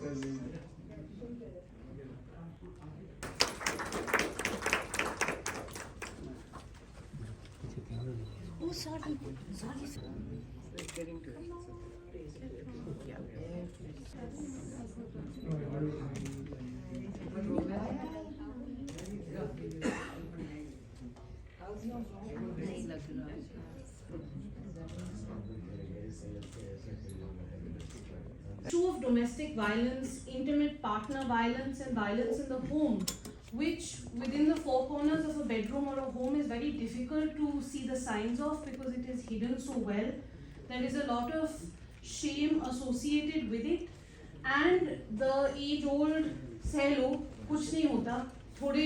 Oh, sorry. Sorry, sir. Getting to it. Yeah. नहीं लग रहा. Issue of domestic violence, intimate partner violence, and violence in the home, which within the four corners of a bedroom or a home is very difficult to see the signs of because it is hidden so well. There is a lot of shame associated with it, and the age-old "सह लो, कुछ नहीं होता, थोड़े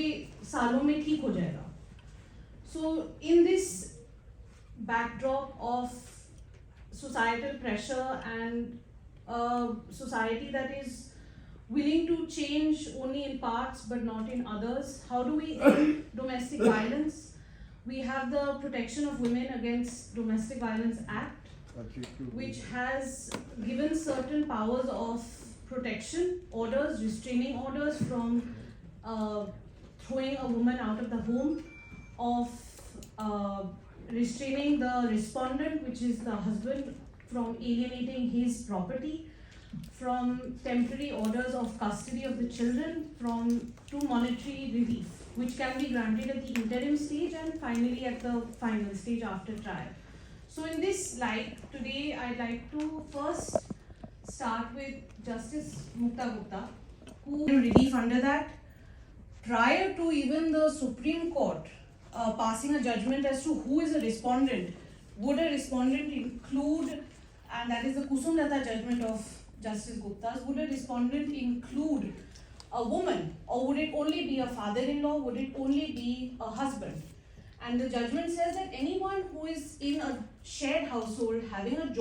सालों में ठीक हो जाएगा." So in this backdrop of societal pressure and a society that is willing to change only in parts but not in others, how do we end domestic violence? We have the Protection of Women Against Domestic Violence Act, which has given certain powers of protection, orders, restraining orders from throwing a woman out of the home, of restraining the respondent, which is the husband, from alienating his property, from temporary orders of custody of the children, to monetary relief, which can be granted at the interim stage and finally at the final stage after trial. So in this light, today I'd like to first start with Justice Mukta Gupta, who relief under that. Prior to even the Supreme Court passing a judgment as to who is a respondent, would a respondent include, and that is the Kusum Lata judgment of Justice Gupta's, would a respondent include a woman, or would it only be a father-in-law, would it only be a husband? And the judgment says that anyone who is in a shared household, having a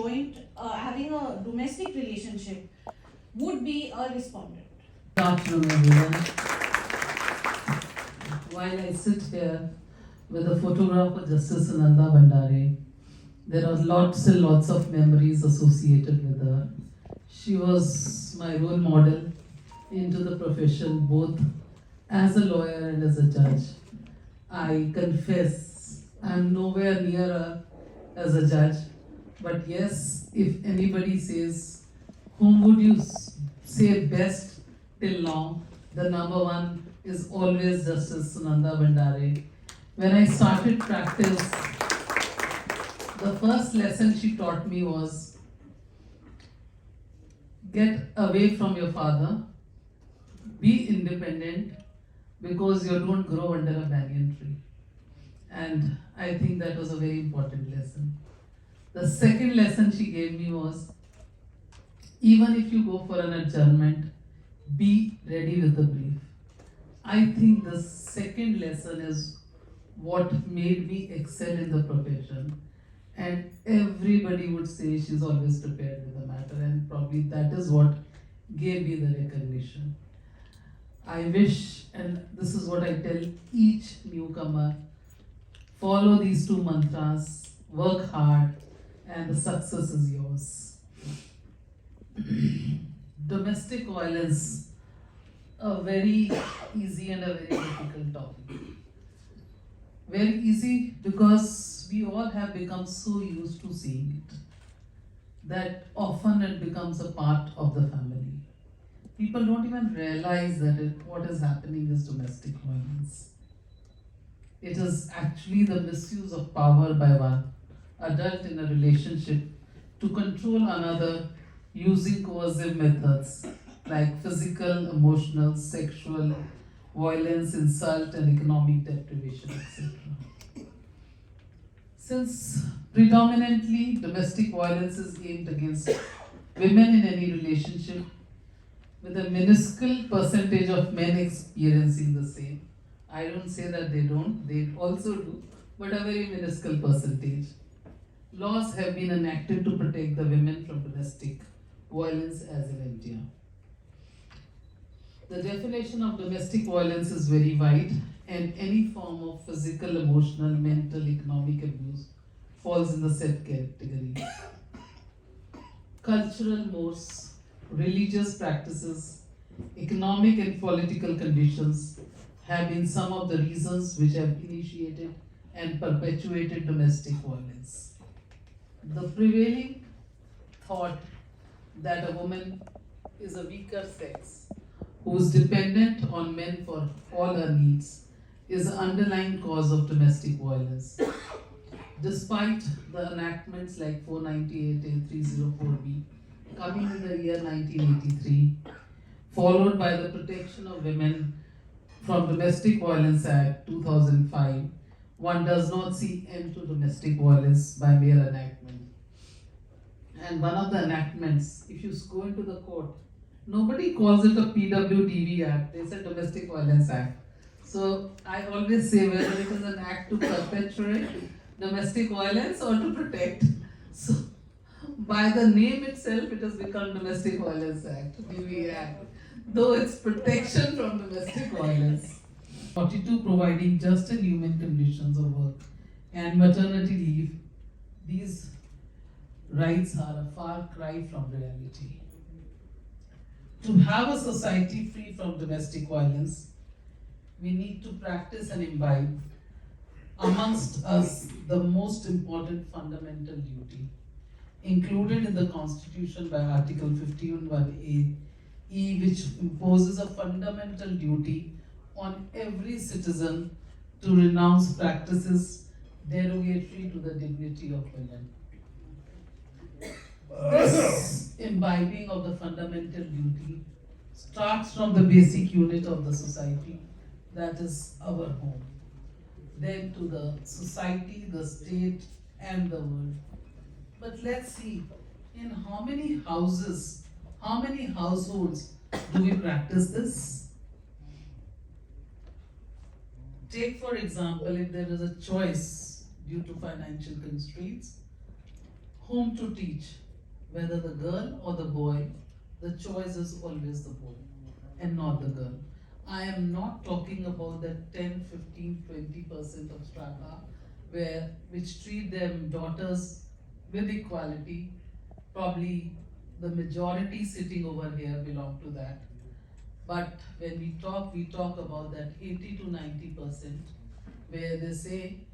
domestic relationship, would be a respondent. Good afternoon, everyone. While I sit here with a photograph of Justice Sunanda Bhandare, there are still lots of memories associated with her. She was my role model into the profession, both as a lawyer and as a judge. I confess I'm nowhere near her as a judge, but yes, if anybody says, whom would you say best till now, the number one is always Justice Sunanda Bhandare. When I started practice, the first lesson she taught me was, get away from your father, be independent, because you don't grow under a banyan tree. And I think that was a very important lesson. The second lesson she gave me was, even if you go for an adjournment, be ready with the brief. I think the second lesson is what made me excel in the profession. And everybody would say she's always prepared with the matter, and probably that is what gave me the recognition. I wish, and this is what I tell each newcomer, follow these two mantras, work hard, and the success is yours. Domestic violence, a very easy and a very difficult topic. Very easy because we all have become so used to seeing it that often it becomes a part of the family. People don't even realize that what is happening is domestic violence. It is actually the misuse of power by one adult in a relationship to control another using coercive methods like physical, emotional, sexual violence, insult, and economic deprivation, etc. Since predominantly domestic violence is aimed against women in any relationship, with a minuscule percentage of men experiencing the same. I don't say that they don't, they also do, but a very minuscule percentage. Laws have been enacted to protect the women from domestic violence as in India. The definition of domestic violence is very wide, and any form of physical, emotional, mental, economic abuse falls in the said category. Cultural mores religious practices, economic and political conditions have been some of the reasons which have initiated and perpetuated domestic violence. The prevailing thought that a woman is a weaker sex who is dependent on men for all her needs is the underlying cause of domestic violence. Despite the enactments like 498 and 304B coming in the year 1983, followed by the Protection of Women from Domestic Violence Act 2005, one does not see end to domestic violence by mere enactment. And one of the enactments, if you go into the court, nobody calls it a PWDV Act, they say Domestic Violence Act. So I always say whether it is an act to perpetuate domestic violence or to protect. So by the name itself, it has become Domestic Violence Act, DV Act, though it's protection from domestic violence. 42, providing just and human conditions of work and maternity leave. These rights are a far cry from reality. To have a society free from domestic violence, we need to practice and imbibe amongst us the most important fundamental duty included in the Constitution by Article 51(1)(a), which imposes a fundamental duty on every citizen to renounce practices derogatory to the dignity of women. This imbibing of the fundamental duty starts from the basic unit of the society, that is our home, then to the society, the state, and the world. But let's see, in how many houses, how many households do we practice this? Take for example, if there is a choice due to financial constraints, whom to teach, whether the girl or the boy, the choice is always the boy and not the girl. I am not talking about that 10, 15, 20% of strata which treat their daughters with equality. Probably the majority sitting over here belong to that. But when we talk about that 80 to 90% where they say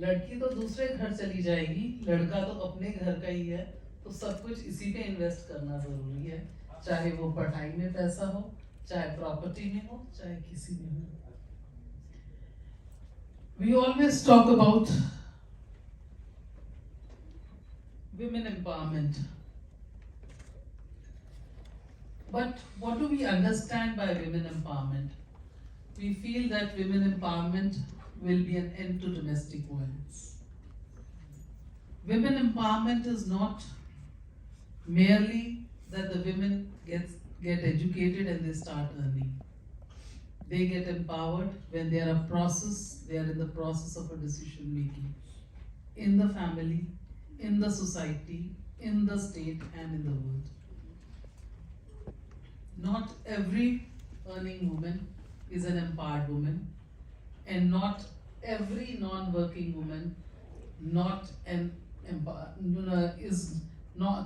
लड़की तो दूसरे घर चली जाएगी, लड़का तो अपने घर का ही है, तो सब कुछ इसी पे इन्वेस्ट करना जरूरी है, चाहे वो पढ़ाई में पैसा हो, चाहे प्रॉपर्टी में हो, चाहे किसी में हो. We always talk about women empowerment. But what do we understand by women empowerment? We feel that women empowerment will be an end to domestic violence. Women empowerment is not merely that the women get educated and they start earning. They get empowered when they are in the process of a decision making in the family, in the society, in the state, and in the world. Not every earning woman is an empowered woman, and not every non-working woman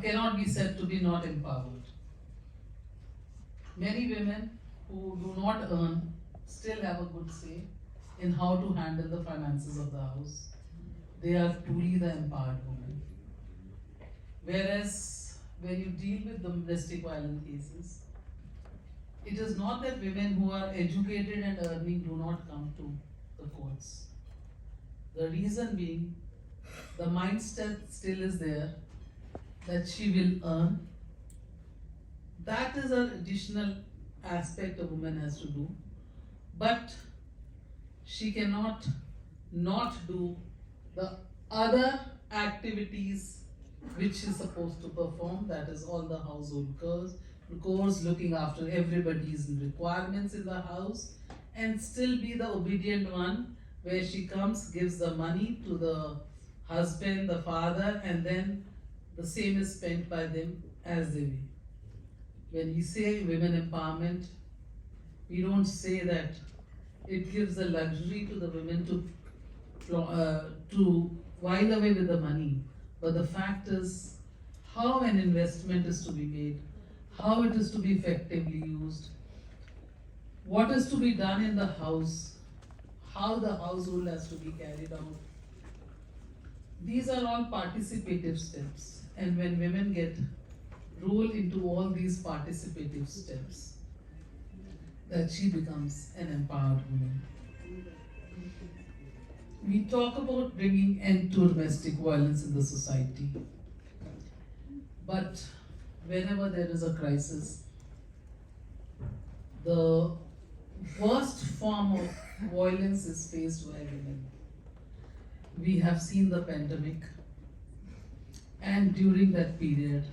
cannot be said to be not empowered. Many women who do not earn still have a good say in how to handle the finances of the house. They are truly the empowered woman. Whereas when you deal with domestic violence cases, it is not that women who are educated and earning do not come to the courts. The reason being, the mindset still is there that she will earn. That is an additional aspect a woman has to do. But she cannot not do the other activities which she is supposed to perform, that is all the household chores, looking after everybody's requirements in the house, and still be the obedient one, where she comes, gives the money to the husband, the father, and then the same is spent by them as they will. When we say women empowerment, we don't say that it gives the luxury to the women to while away with the money, but the fact is how an investment is to be made, how it is to be effectively used, what is to be done in the house, how the household has to be carried out. These are all participative steps, and when women get rolled into all these participative steps, that she becomes an empowered woman. We talk about bringing end to domestic violence in the society, but whenever there is a crisis, the worst form of violence is faced by women. We have seen the pandemic, and during that period,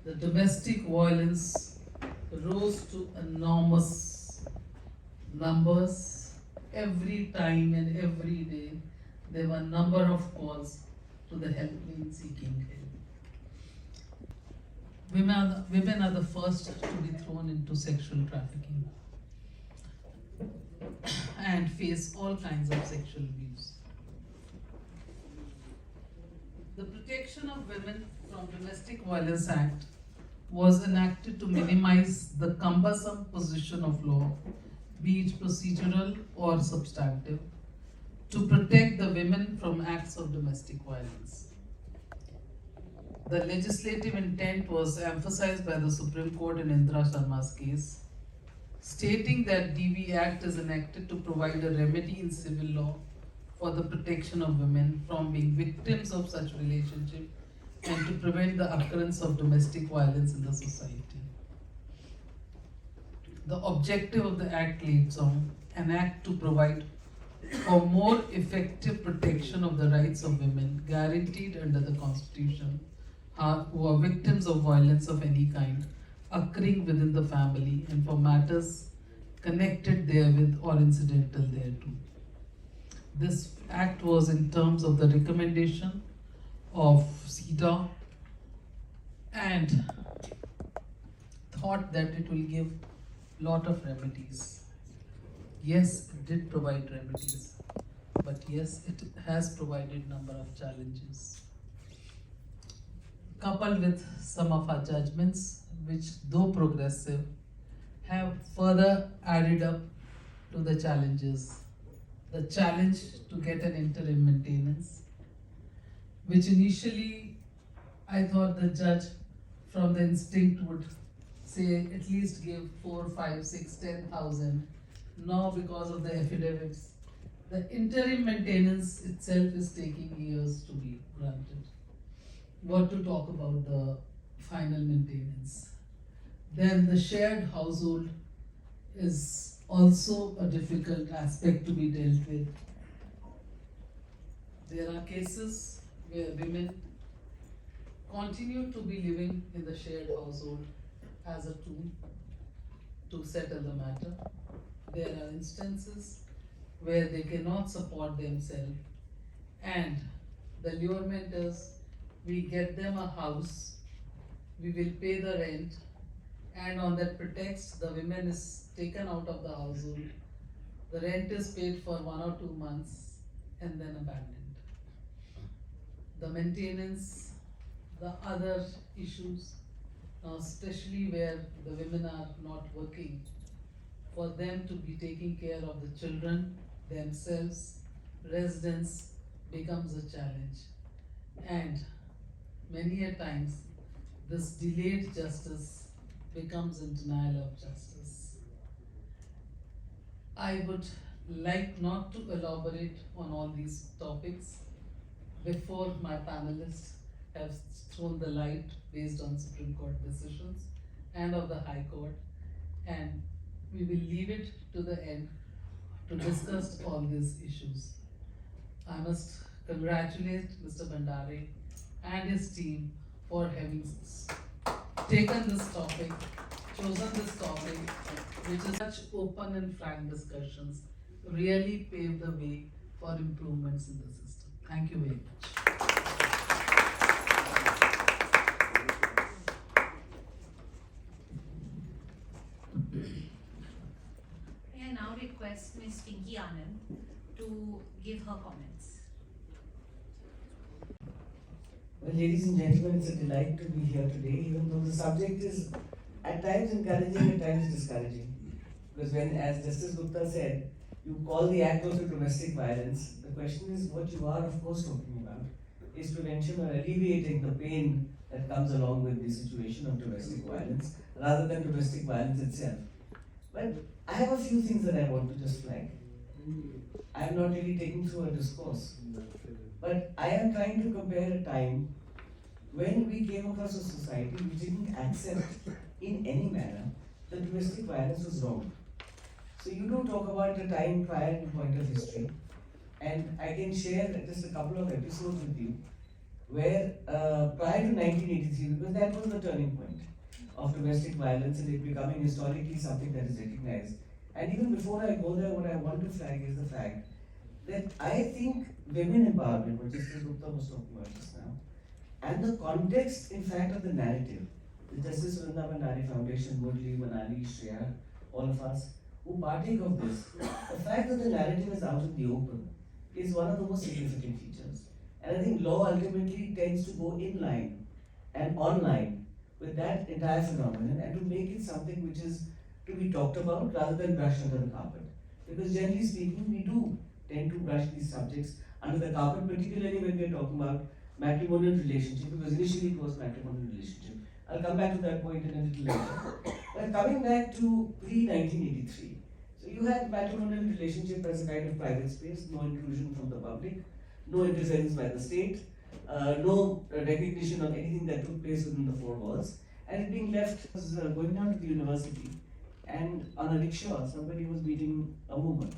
the domestic violence rose to enormous numbers. Every time and every day, there were a number of calls to the helpline seeking help. Women are the first to be thrown into sexual trafficking and face all kinds of sexual abuse. The Protection of Women from Domestic Violence Act was enacted to minimize the cumbersome position of law, be it procedural or substantive, to protect the women from acts of domestic violence. The legislative intent was emphasized by the Supreme Court in Indra Sharma's case, stating that DV Act is enacted to provide a remedy in civil law for the protection of women from being victims of such relationship and to prevent the occurrence of domestic violence in the society. The objective of the Act lays down an act to provide for more effective protection of the rights of women guaranteed under the Constitution who are victims of violence of any kind occurring within the family and for matters connected therewith or incidental thereto. This act was in terms of the recommendation of CEDAW and thought that it will give lot of remedies. Yes, it did provide remedies, but yes, it has provided number of challenges. Coupled with some of our judgments, which though progressive, have further added up to the challenges. The challenge to get an interim maintenance, which initially I thought the judge from the instinct would say at least give 4, 5, 6, 10,000. Now because of the affidavits, the interim maintenance itself is taking years to be granted. What to talk about the final maintenance. Then the shared household is also a difficult aspect to be dealt with. There are cases where women continue to be living in the shared household as a tool to settle the matter. There are instances where they cannot support themselves, and the allurement is we get them a house, we will pay the rent, and on that pretext the women is taken out of the household, the rent is paid for 1 or 2 months and then abandoned. The maintenance, the other issues, especially where the women are not working, for them to be taking care of the children, themselves, residents becomes a challenge. And many a times this delayed justice becomes in denial of justice. I would like not to elaborate on all these topics before my panelists have thrown the light based on Supreme Court decisions and of the High Court, and we will leave it to the end to discuss all these issues. I must congratulate Mr. Bhandare and his team for having taken this topic, chosen this topic, which is such open and frank discussions, really pave the way for improvements in the system. Thank you very much. I now request Ms. Pinky Anand to give her comments. Well, ladies and gentlemen, it's a delight to be here today, even though the subject is at times encouraging, at times discouraging. Because when, as Justice Gupta said, you call the act also domestic violence, the question is what you are, of course, talking about is prevention or alleviating the pain that comes along with the situation of domestic violence rather than domestic violence itself. But I have a few things that I want to just flag. I am not really taking through a discourse, but I am trying to compare a time when we came across a society which didn't accept in any manner that domestic violence was wrong. So you do talk about the time prior to point of history, and I can share just a couple of episodes with you where prior to 1983, because that was the turning point of domestic violence and it becoming historically something that is recognized. And even before I go there, what I want to flag is the fact that I think women empowerment, what Justice Gupta was talking about just now, and the context, in fact, of the narrative, the Justice Sunanda Bhandare Foundation, Murli, Manali, Shreya, all of us who partake of this, the fact that the narrative is out in the open is one of the most significant features. And I think law ultimately tends to go in line and online with that entire phenomenon and to make it something which is to be talked about rather than brushed under the carpet. Because generally speaking, we do tend to brush these subjects under the carpet, particularly when we are talking about matrimonial relationship, because initially it was matrimonial relationship. I'll come back to that point in a little later. But coming back to pre-1983, so you had matrimonial relationship as a kind of private space, no intrusion from the public, no interference by the state, no recognition of anything that took place within the four walls, and it being left was going down to the university, and on a rickshaw, somebody was beating a woman.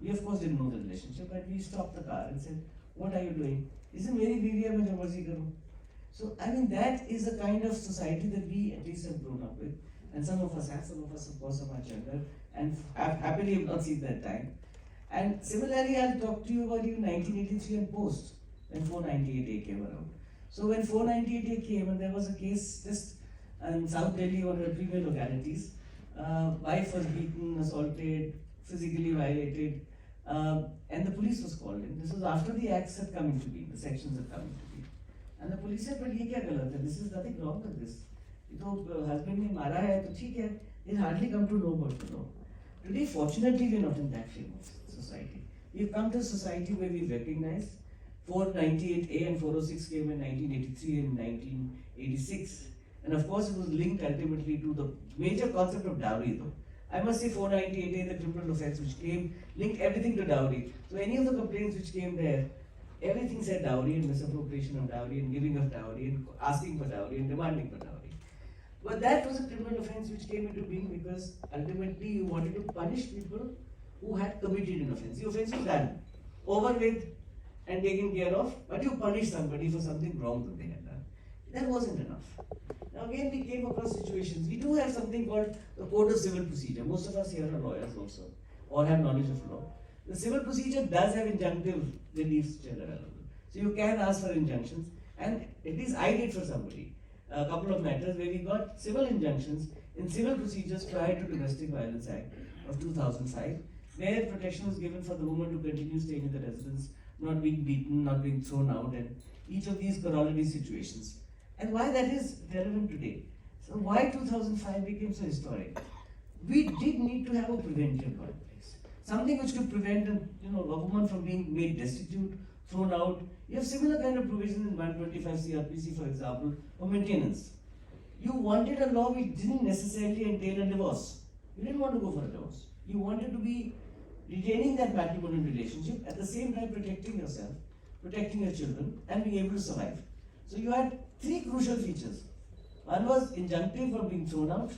We of course didn't know the relationship, but we stopped the car and said, "What are you doing?" Isn't very BVM. So I mean that is a kind of society that we at least have grown up with, and some of us have, some of us of course are much younger, and happily have not seen that time. And similarly, I'll talk to you about even 1983 and post, when 498A came around. So when 498A came, and there was a case just in South Delhi, one of the premier localities, wife was beaten, assaulted, physically violated, and the police was called in. This was after the acts had come into being, the sections had come into being. And the police said, "But ye kya galat hai? This is nothing wrong with this. Husband ne mara hai, to theek hai." They hardly come to know about the law. Today, fortunately, we are not in that frame of society. We've come to a society where we've recognized 498A and 406 came in 1983 and 1986. And of course, it was linked ultimately to the major concept of dowry, though. I must say 498A, the criminal offense which came, linked everything to dowry. So any of the complaints which came there, everything said dowry and misappropriation of dowry and giving of dowry and asking for dowry and demanding for dowry. But that was a criminal offense which came into being because ultimately you wanted to punish people who had committed an offense. The offense was done, over with and taken care of, but you punish somebody for something wrong that they had done. That wasn't enough. Now again we came across situations. We do have something called the Code of Civil Procedure. Most of us here are lawyers also, or have knowledge of law. The civil procedure does have injunctive reliefs which are available. So you can ask for injunctions, and at least I did for somebody a couple of matters where we got civil injunctions in civil procedures prior to Domestic Violence Act of 2005, where protection was given for the woman to continue staying in the residence, not being beaten, not being thrown out, and each of these corollary situations. And why that is relevant today. So why 2005 became so historic? We did need to have a preventive law in place. Something which could prevent a woman from being made destitute, thrown out. You have similar kind of provisions in 125 CRPC, for example, for maintenance. You wanted a law which didn't necessarily entail a divorce. You didn't want to go for a divorce. You wanted to be retaining that matrimonial relationship, at the same time protecting yourself, protecting your children, and being able to survive. So you had three crucial features. One was injunctive for being thrown out,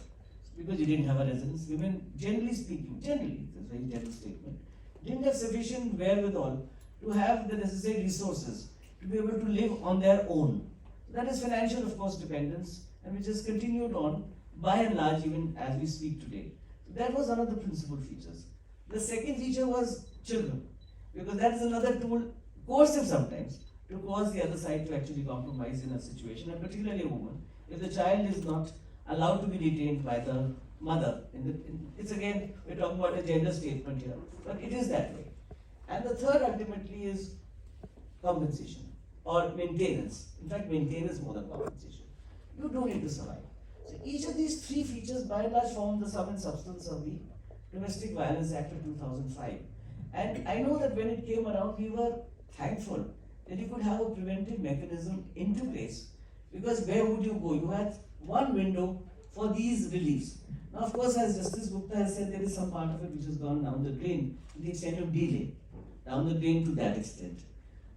because you didn't have a residence. Women, generally speaking, it's a very general statement, didn't have sufficient wherewithal to have the necessary resources to be able to live on their own. That is financial, of course, dependence, and which has continued on by and large even as we speak today. So that was one of the principal features. The second feature was children, because that is another tool, coercive sometimes, to cause the other side to actually compromise in a situation, and particularly a woman, if the child is not allowed to be retained by the mother. It's again, we're talking about a gender statement here, but it is that way. And the third ultimately is compensation or maintenance. In fact, maintenance more than compensation. You do need to survive. So each of these three features by and large form the sum and substance of the Domestic Violence Act of 2005. And I know that when it came around, we were thankful that you could have a preventive mechanism into place. Because where would you go? You had one window for these reliefs. Now, of course, as Justice Gupta has said, there is some part of it which has gone down the drain to the extent of delay, down the drain to that extent.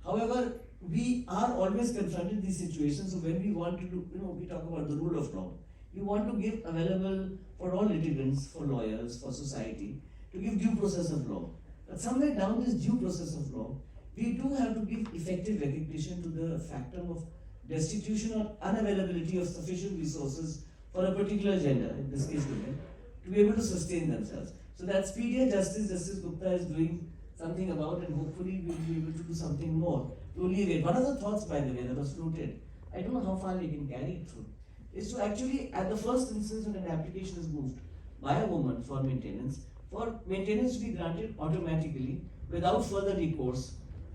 However, we are always confronted with these situations. So when we want to do, we talk about the rule of law. We want to give available for all litigants, for lawyers, for society, to give due process of law. But somewhere down this due process of law, we do have to give effective recognition to the factor of destitution or unavailability of sufficient resources for a particular gender, in this case women, to be able to sustain themselves. So that speedier justice, Justice Gupta is doing something about, and hopefully we'll be able to do something more to alleviate. One of the thoughts, by the way, that was floated, I don't know how far we can carry it through, is to actually, at the first instance when an application is moved by a woman for maintenance to be granted automatically without further recourse,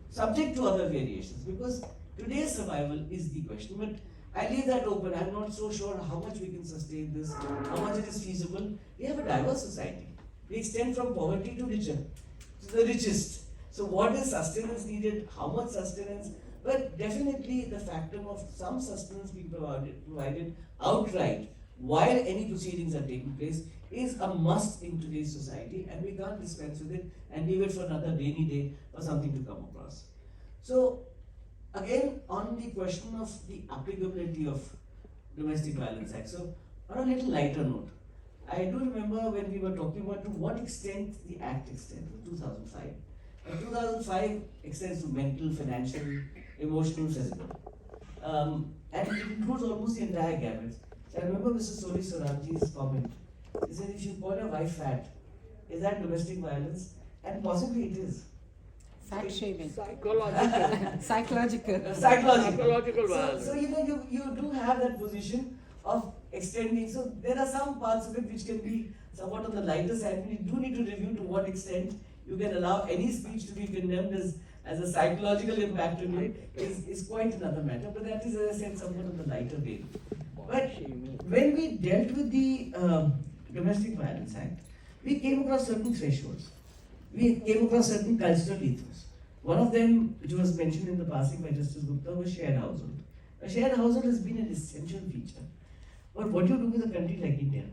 subject to other variations, because today's survival is the question. But I leave that open. I'm not so sure how much we can sustain this, how much it is feasible. We have a diverse society. We extend from poverty to richer, to the richest. So what is sustenance needed? How much sustenance? But definitely the factor of some sustenance being provided outright while any proceedings are taking place is a must in today's society, and we can't dispense with it and leave it for another rainy day or something to come across. So again, on the question of the applicability of Domestic Violence Act, so on a little lighter note, I do remember when we were talking about to what extent the Act extends, 2005. And 2005 extends to mental, financial, emotional, physical. And it includes almost the entire gamut. So I remember Mr. Soli Soramji's comment. He said, if you call your wife fat, is that domestic violence? And possibly it is. Fat shaming. Psychological. Psychological violence. So you do have that position of extending. So there are some parts of it which can be somewhat on the lighter side. We do need to review to what extent you can allow any speech to be condemned as a psychological impact on you is quite another matter. But that is, as I said, somewhat on the lighter vein. But when we dealt with the Domestic Violence Act, we came across certain thresholds. We came across certain cultural ethos. One of them, which was mentioned in the passing by Justice Gupta, was shared household. A shared household has been an essential feature. But what do you do with a country like India?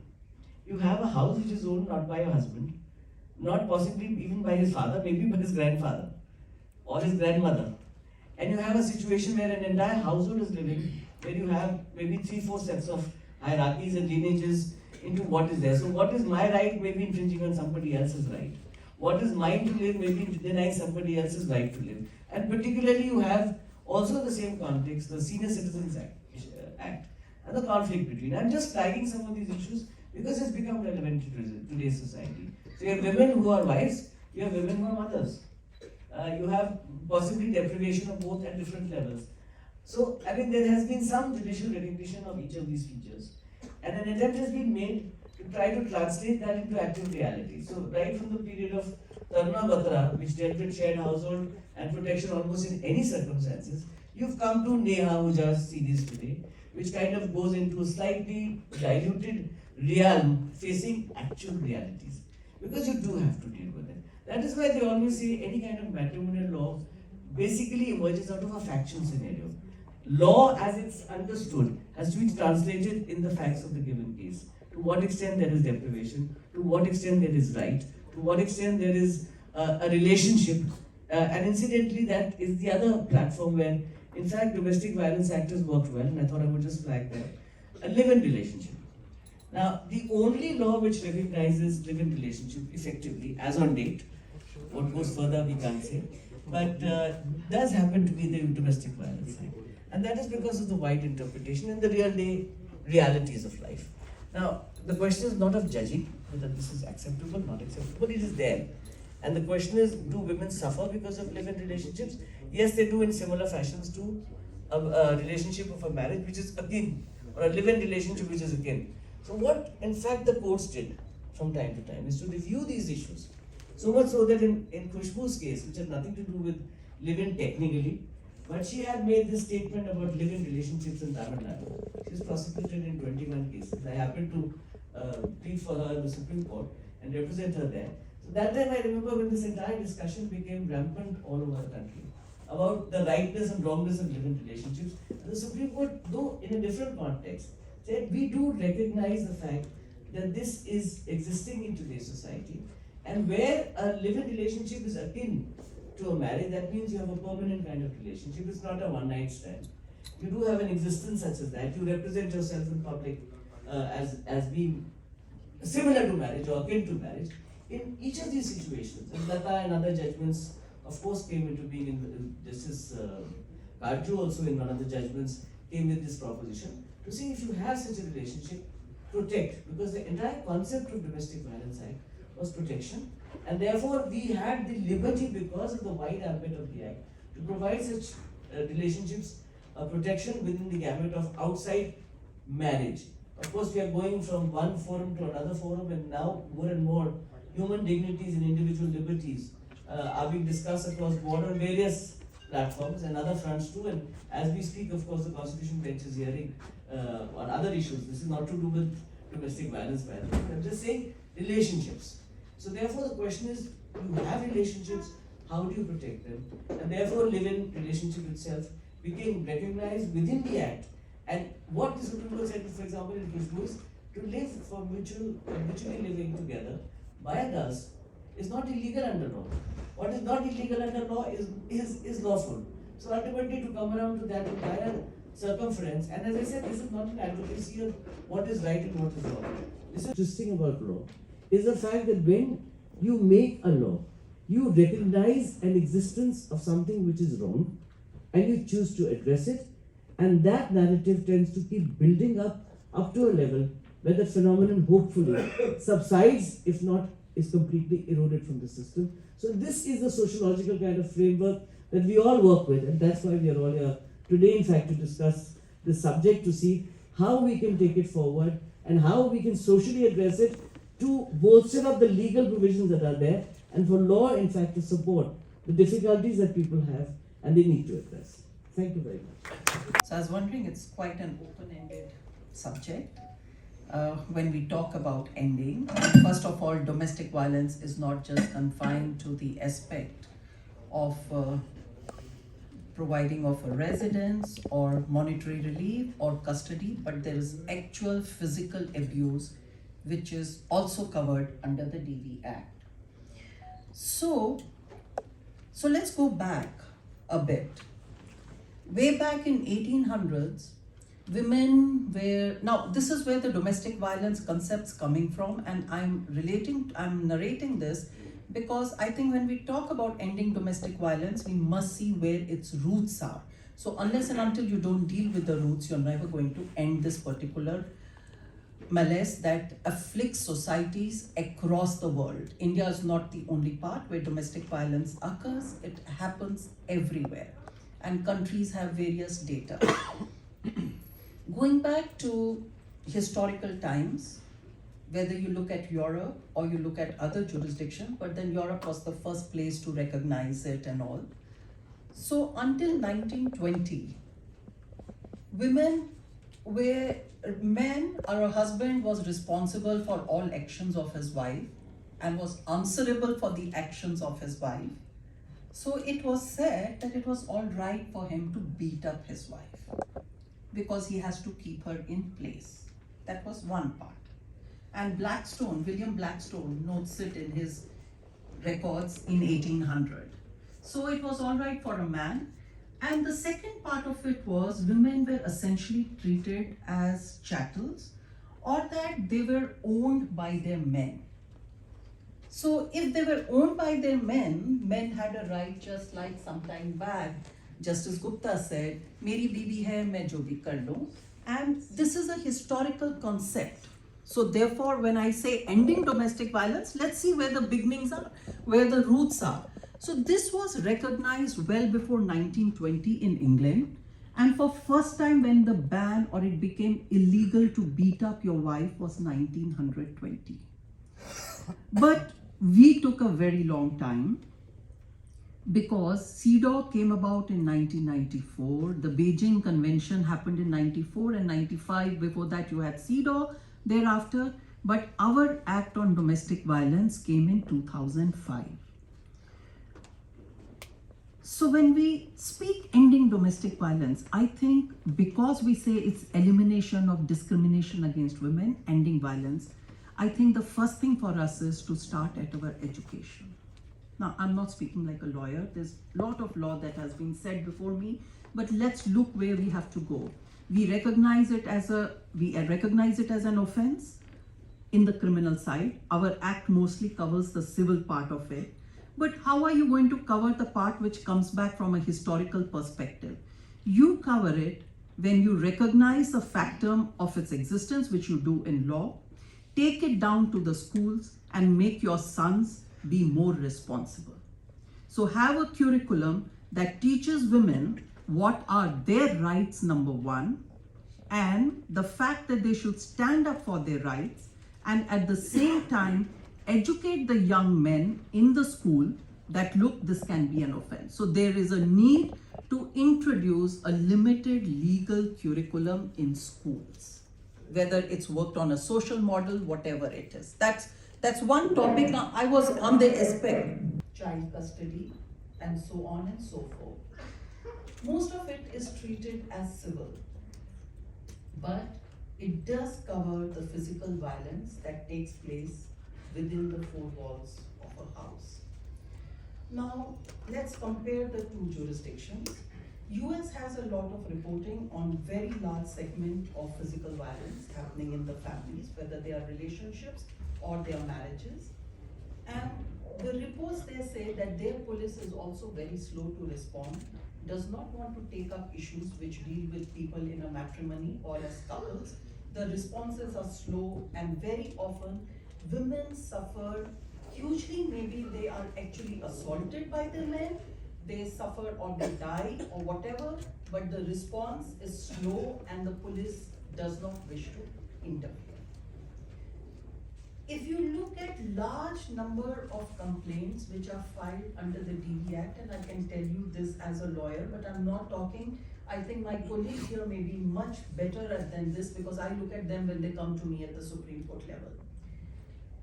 You have a house which is owned not by your husband, not possibly even by his father, maybe by his grandfather or his grandmother. And you have a situation where an entire household is living, where you have maybe 3-4 sets of hierarchies and lineages into what is there. So what is my right may be infringing on somebody else's right. What is mine to live may be denying somebody else's right to live. And particularly you have also the same context, the Senior Citizens Act and the conflict between. I'm just flagging some of these issues because it's become relevant to today's society. So you have women who are wives, you have women who are mothers. You have possibly deprivation of both at different levels. So, I mean, there has been some judicial recognition of each of these features. And an attempt has been made to try to translate that into active reality. So, right from the period of Taruna Batra, which dealt with shared household and protection almost in any circumstances, you've come to Neha Ahuja's series today, which kind of goes into a slightly diluted realm facing actual realities. Because you do have to deal with it. That is why they always say any kind of matrimonial law basically emerges out of a factual scenario. Law, as it's understood, has to be translated in the facts of the given case. To what extent there is deprivation, to what extent there is right, to what extent there is a relationship, and incidentally, that is the other platform where, in fact, Domestic Violence Act has worked well, and I thought I would just flag that. A live-in relationship. Now, the only law which recognizes live-in relationship effectively, as on date, what goes further we can't say, but does happen to be the Domestic Violence Act. And that is because of the wide interpretation and the realities of life. Now, the question is not of judging whether this is acceptable, not acceptable, it is there. And the question is, do women suffer because of live-in relationships? Yes, they do in similar fashions to a relationship of a marriage which is akin, or a live-in relationship which is akin. So what, in fact, the courts did from time to time is to review these issues. So much so that in Khushbu's case, which had nothing to do with live-in technically, But she had made this statement about live-in relationships in Tamil Nadu. She was prosecuted in 21 cases. I happened to plead for her in the Supreme Court and represent her there. So that time I remember when this entire discussion became rampant all over the country about the rightness and wrongness of live-in relationships. And the Supreme Court, though in a different context, said we do recognize the fact that this is existing in today's society, and where a live-in relationship is akin to a marriage, that means you have a permanent kind of relationship. It's not a one-night stand. You do have an existence such as that. You represent yourself in public as being similar to marriage or akin to marriage. In each of these situations, and Lata and other judgments, of course, came into being. In Justice Karju also in one of the judgments came with this proposition to see if you have such a relationship, protect, because the entire concept of Domestic Violence Act was protection, and therefore we had the liberty, because of the wide ambit of the act, to provide such relationships protection within the gamut of outside marriage. Of course, we are going from one forum to another forum, and now more and more human dignities and individual liberties are being discussed across border various platforms and other fronts too. And as we speak, of course, the Constitution Bench is hearing on other issues. This is not to do with domestic violence, by the way. I'm just saying relationships. So therefore, the question is, you have relationships, how do you protect them? And therefore, live-in relationship itself became recognized within the Act. And what the Supreme Court said, for example, in Khushbu is to live for mutually living together by adults is not illegal under law. What is not illegal under law is lawful. So ultimately, to come around to that entire circumference, and as I said, this is not an advocacy of what is right and what is wrong. This is interesting about law is the fact that when you make a law, you recognize an existence of something which is wrong, and you choose to address it, and that narrative tends to keep building up to a level where the phenomenon hopefully subsides, if not is completely eroded from the system. So this is the sociological kind of framework that we all work with, and that's why we are all here today, in fact, to discuss this subject, to see how we can take it forward and how we can socially address it to bolster up the legal provisions that are there, and for law, in fact, to support the difficulties that people have and they need to address. Thank you very much. So I was wondering, it's quite an open-ended subject. When we talk about ending, first of all, domestic violence is not just confined to the aspect of providing of a residence or monetary relief or custody, but there is actual physical abuse which is also covered under the DV Act. So let's go back a bit. Way back in 1800s, women were, now this is where the domestic violence concept's coming from, and I'm narrating this because I think when we talk about ending domestic violence, we must see where its roots are. So unless and until you don't deal with the roots, you're never going to end this particular malaise that afflicts societies across the world. India is not the only part where domestic violence occurs. It happens everywhere, and countries have various data. Going back to historical times, whether you look at Europe or you look at other jurisdictions, but then Europe was the first place to recognize it and all. So until 1920, men or a husband was responsible for all actions of his wife and was answerable for the actions of his wife. So it was said that it was all right for him to beat up his wife because he has to keep her in place. That was one part. And William Blackstone notes it in his records in 1800. So it was all right for a man. And the second part of it was women were essentially treated as chattels, or that they were owned by their men. So if they were owned by their men had a right, just like some time back, Justice Gupta said, "Meri bibi hai, main jo bhi kar lun." And this is a historical concept. So therefore, when I say ending domestic violence, let's see where the beginnings are, where the roots are. So this was recognized well before 1920 in England, and for first time when the ban or it became illegal to beat up your wife was 1920. But we took a very long time. because CEDAW came about in 1994, the Beijing Convention happened in 94 and 95, before that you had CEDAW thereafter, but our Act on Domestic Violence came in 2005. So when we speak ending domestic violence, I think because we say it's elimination of discrimination against women, ending violence, I think the first thing for us is to start at our education. Now, I'm not speaking like a lawyer. There's a lot of law that has been said before me, but let's look where we have to go. We recognize it as an offense in the criminal side. Our act mostly covers the civil part of it. But how are you going to cover the part which comes back from a historical perspective? You cover it when you recognize the factum of its existence, which you do in law, take it down to the schools and make your sons be more responsible. So have a curriculum that teaches women what are their rights, number one, and the fact that they should stand up for their rights, and at the same time educate the young men in the school that look, this can be an offense. So there is a need to introduce a limited legal curriculum in schools, whether it's worked on a social model, whatever it is. That's one topic. Now, I was on the aspect child custody and so on and so forth. Most of it is treated as civil, but it does cover the physical violence that takes place within the four walls of a house. Now, let's compare the two jurisdictions. US has a lot of reporting on very large segment of physical violence happening in the families, whether they are relationships or their marriages. And the reports, they say that their police is also very slow to respond, does not want to take up issues which deal with people in a matrimony or as couples. The responses are slow, and very often women suffer hugely. Maybe they are actually assaulted by the men, they suffer or they die or whatever, but the response is slow and the police does not wish to interfere. If you look at large number of complaints which are filed under the DV Act, and I can tell you this as a lawyer, but I'm not talking, I think my colleagues here may be much better than this because I look at them when they come to me at the Supreme Court level.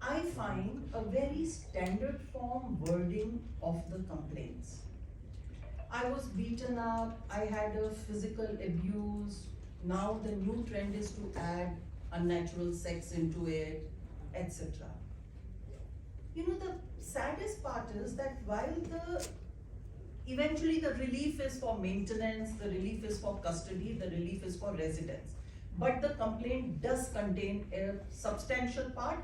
I find a very standard form wording of the complaints. I was beaten up, I had a physical abuse, now the new trend is to add unnatural sex into it, etc. You know, the saddest part is that while eventually the relief is for maintenance, the relief is for custody, the relief is for residence, but the complaint does contain a substantial part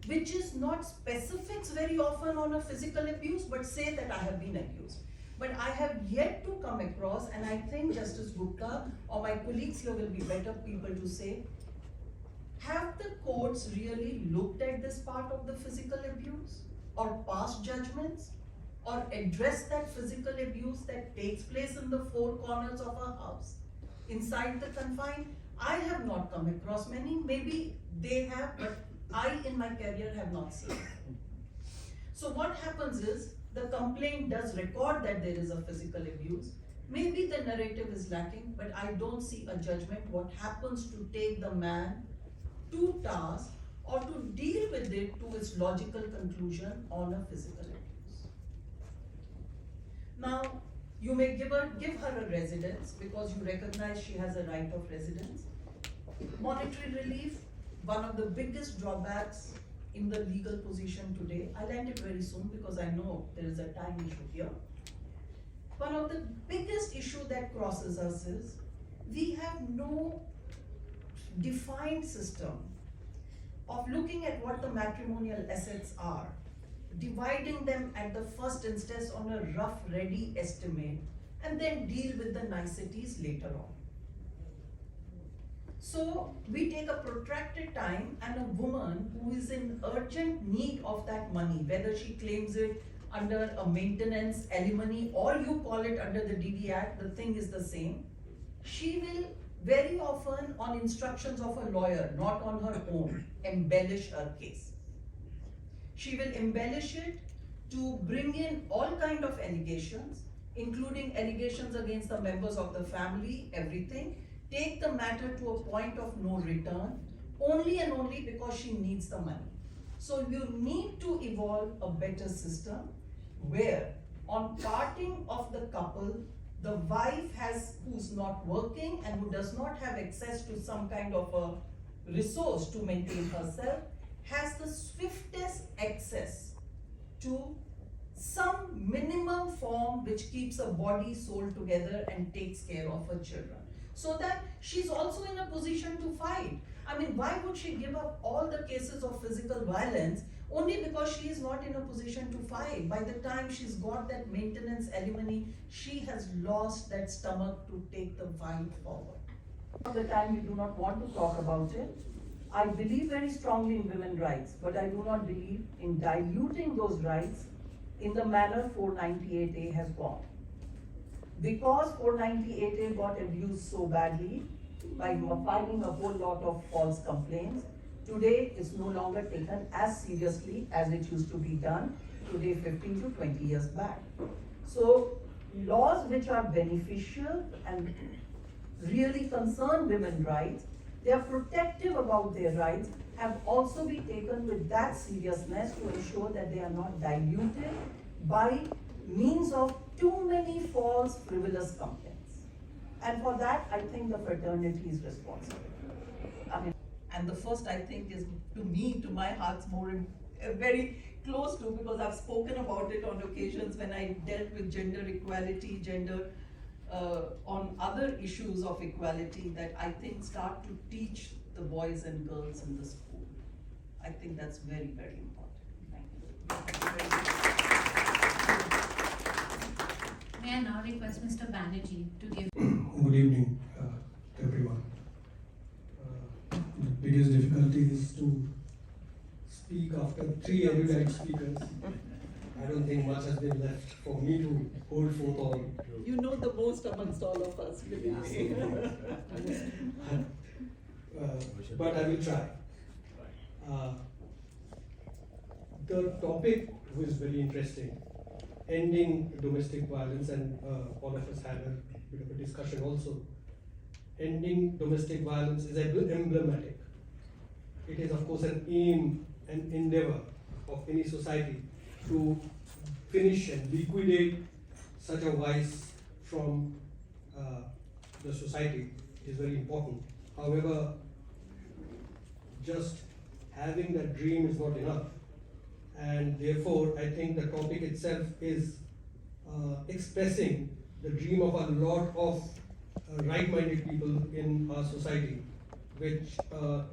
which is not specifics very often on a physical abuse, but say that I have been abused. But I have yet to come across, and I think Justice Gupta or my colleagues here will be better people to say, have the courts really looked at this part of the physical abuse or passed judgments or addressed that physical abuse that takes place in the four corners of a house, inside the confine? I have not come across many, maybe they have, but I in my career have not seen. So what happens is, the complaint does record that there is a physical abuse. Maybe the narrative is lacking, but I don't see a judgment what happens to take the man to task or to deal with it to its logical conclusion on a physical abuse. Now, you may give her a residence because you recognize she has a right of residence. Monetary relief, one of the biggest drawbacks in the legal position today. I'll end it very soon because I know there is a time issue here. One of the biggest issue that crosses us is we have no defined system of looking at what the matrimonial assets are, dividing them at the first instance on a rough, ready estimate, and then deal with the niceties later on. So we take a protracted time, and a woman who is in urgent need of that money, whether she claims it under a maintenance, alimony, or you call it under the DD Act, the thing is the same. She will very often, on instructions of a lawyer, not on her own, embellish her case. She will embellish it to bring in all kind of allegations, including allegations against the members of the family, everything, take the matter to a point of no return, only and only because she needs the money. So you need to evolve a better system where on parting of the couple, the wife who's not working and who does not have access to some kind of a resource to maintain herself, has the swiftest access to some minimum form which keeps her body, soul together and takes care of her children. So that she's also in a position to fight. I mean, why would she give up all the cases of physical violence only because she is not in a position to fight? By the time she's got that maintenance alimony, she has lost that stomach to take the fight forward. At the time we do not want to talk about it. I believe very strongly in women's rights, but I do not believe in diluting those rights in the manner 498A has gone. Because 498A got abused so badly by filing a whole lot of false complaints, today is no longer taken as seriously as it used to be done today 15 to 20 years back. So laws which are beneficial and really concern women's rights, they are protective about their rights, have also been taken with that seriousness to ensure that they are not diluted by means of too many false frivolous complaints. And for that, I think the fraternity is responsible. I mean, and the first, I think, is to me, to my heart's more very close to, because I've spoken about it on occasions when I dealt with gender equality, on other issues of equality, that I think start to teach the boys and girls in the school. I think that's very, very important. Thank you very much. May I now request Mr. Banerjee to give. Good evening, everyone. The biggest difficulty is to speak after three erudite speakers. I don't think much has been left for me to hold forth on. You know the most amongst all of us, believe me. But I will try. The topic was very interesting, ending domestic violence, and all of us had a bit of a discussion also. Ending domestic violence is emblematic. It is of course an aim and endeavor of any society to finish and liquidate such a vice from the society is very important. However, just having that dream is not enough, and therefore I think the topic itself is expressing the dream of a lot of right-minded people in our society, which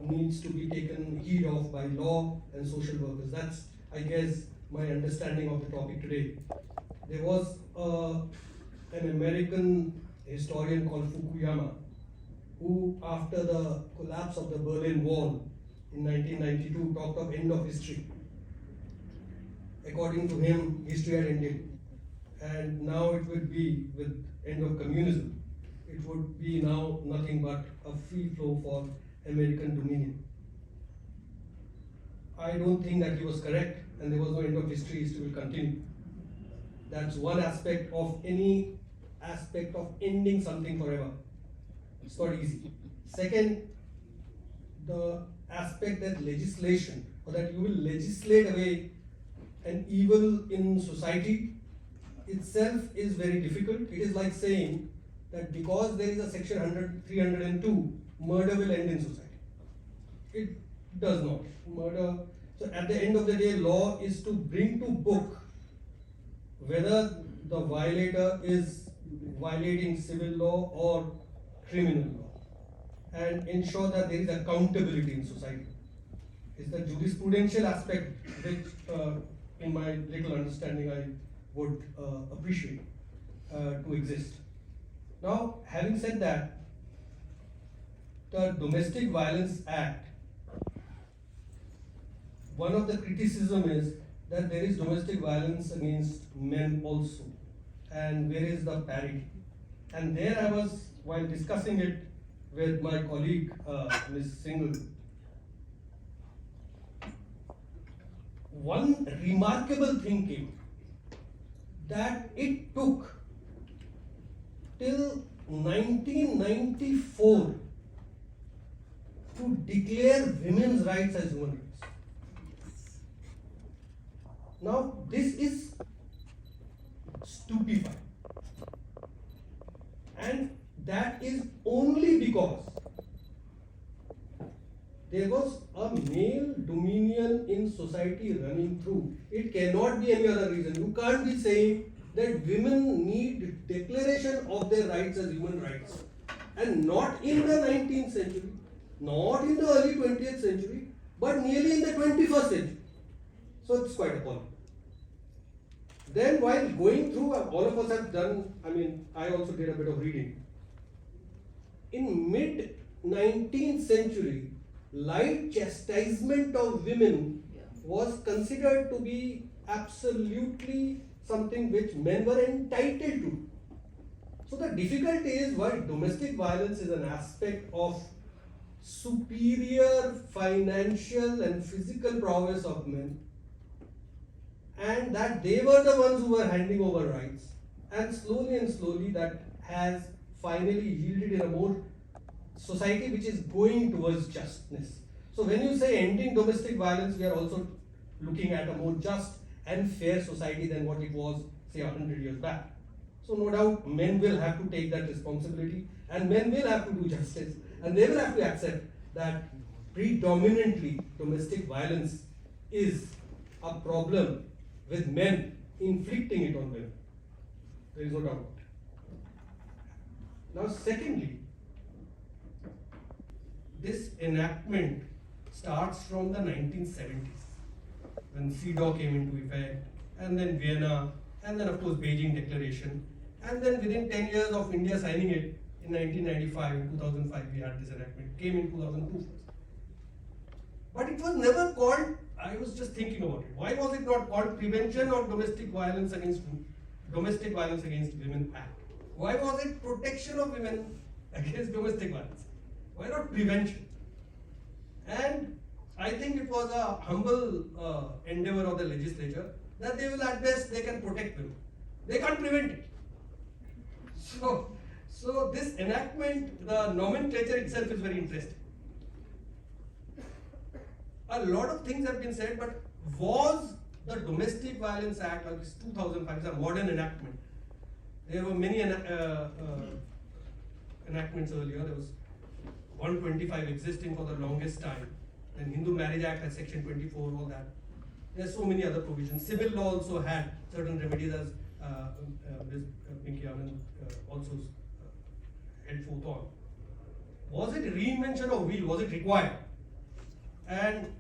needs to be taken heed of by law and social workers. That's, I guess, my understanding of the topic today. There was an American historian called Fukuyama, who after the collapse of the Berlin Wall in 1992 talked of end of history. According to him, history had ended, and now it would be with end of communism. It would be now nothing but a free flow for American dominion. I don't think that he was correct, and there was no end of history. History will continue. That's one aspect of any aspect of ending something forever. It's not easy. Second, the aspect that legislation, or that you will legislate away an evil in society itself is very difficult. It is like saying that because there is a section 302, murder will end in society. It does not. Murder. So at the end of the day, law is to bring to book whether the violator is violating civil law or criminal law, and ensure that there is accountability in society. It's the jurisprudential aspect which, in my little understanding, I would appreciate to exist. Now, having said that, the Domestic Violence Act, one of the criticism is that there is domestic violence against men also, and where is the parity? And there I was, while discussing it with my colleague, Ms. Singhal, one remarkable thing came. that it took till 1994 to declare women's rights as human rights. Now, this is stupefying. And that is only because there was a male dominion in society running through. It cannot be any other reason. You can't be saying that women need declaration of their rights as human rights. And not in the 19th century, not in the early 20th century, but nearly in the 21st century. So it's quite appalling. Then while going through, all of us have done, I also did a bit of reading. In mid 19th century, light chastisement of women was considered to be absolutely something which men were entitled to. So the difficulty is, while domestic violence is an aspect of superior financial and physical prowess of men, and that they were the ones who were handing over rights, and slowly that has finally yielded in a more society which is going towards justness. So when you say ending domestic violence, we are also looking at a more just and fair society than what it was, say, 100 years back. So no doubt men will have to take that responsibility, and men will have to do justice, and they will have to accept that predominantly domestic violence is a problem with men inflicting it on women. There is no doubt about it. Now, secondly, this enactment starts from the 1970s, when CEDAW came into effect, and then Vienna, and then of course Beijing Declaration, and then within 10 years of India signing it in 1995, in 2005 we had this enactment. It came in 2002 first. But it was never called, I was just thinking about it, why was it not called Prevention of Domestic Violence Against Women Act? Why was it Protection of Women Against Domestic Violence? Why not prevention? And I think it was a humble endeavor of the legislature that they will, at best, they can protect women. They can't prevent it. So this enactment, the nomenclature itself is very interesting. A lot of things have been said, but was the Domestic Violence Act, like this 2005, is a modern enactment. There were many enactments earlier. There was 125 existing for the longest time. Then Hindu Marriage Act had section 24, all that. There are so many other provisions. Civil law also had certain remedies, as Ms. Pinky Anand also held forth on. Was it reinvention of wheel? Was it required? And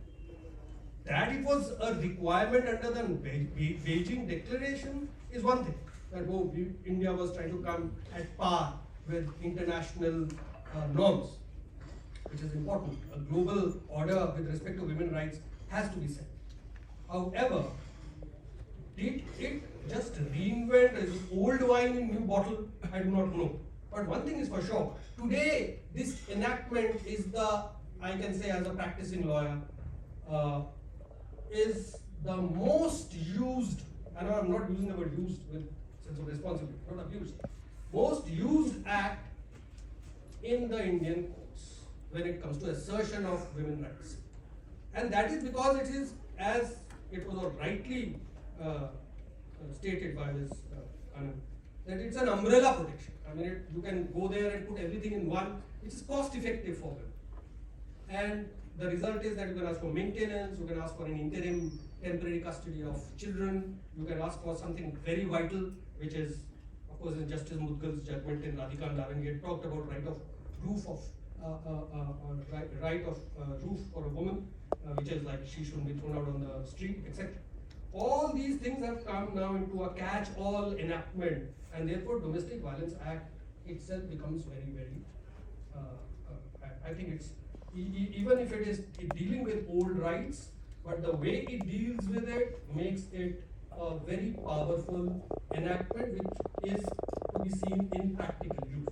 that it was a requirement under the Beijing Declaration is one thing. That India was trying to come at par with international norms, which is important. A global order with respect to women's rights has to be set. However, did it just reinvent old wine in new bottle? I do not know. But one thing is for sure. Today, this enactment is I can say as a practicing lawyer, is the most used, and I'm not using the word used with sense of responsibility, not abused, most used act in the Indian courts when it comes to assertion of women's rights. And that is because it is, as it was rightly stated by Ms. Anand, that it's an umbrella protection. You can go there and put everything in one, which is cost effective for women. And the result is that you can ask for maintenance, you can ask for an interim temporary custody of children, you can ask for something very vital, which is, of course, in Justice Mudgal's judgment in Radhika and Narangi, talked about right of roof for a woman, which is like she shouldn't be thrown out on the street, etc. All these things have come now into a catch-all enactment, and therefore Domestic Violence Act itself becomes very, very, I think it's, even if it is dealing with old rights, but the way it deals with it makes it a very powerful enactment which is to be seen in practical use.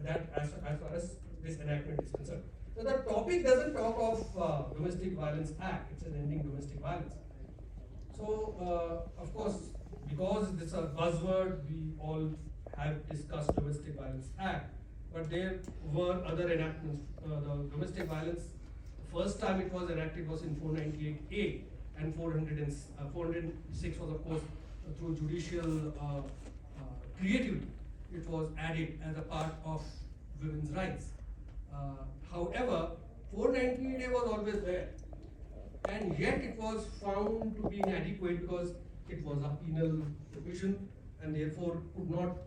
That as far as this enactment is concerned. So the topic doesn't talk of Domestic Violence Act, it's an ending domestic violence. So, of course, because this is a buzzword, we all have discussed Domestic Violence Act, but there were other enactments. The Domestic Violence, first time it was enacted was in 498A, and 406 was, of course, through judicial creativity. It was added as a part of women's rights. However, 498A was always there, and yet it was found to be inadequate because it was a penal provision and therefore could not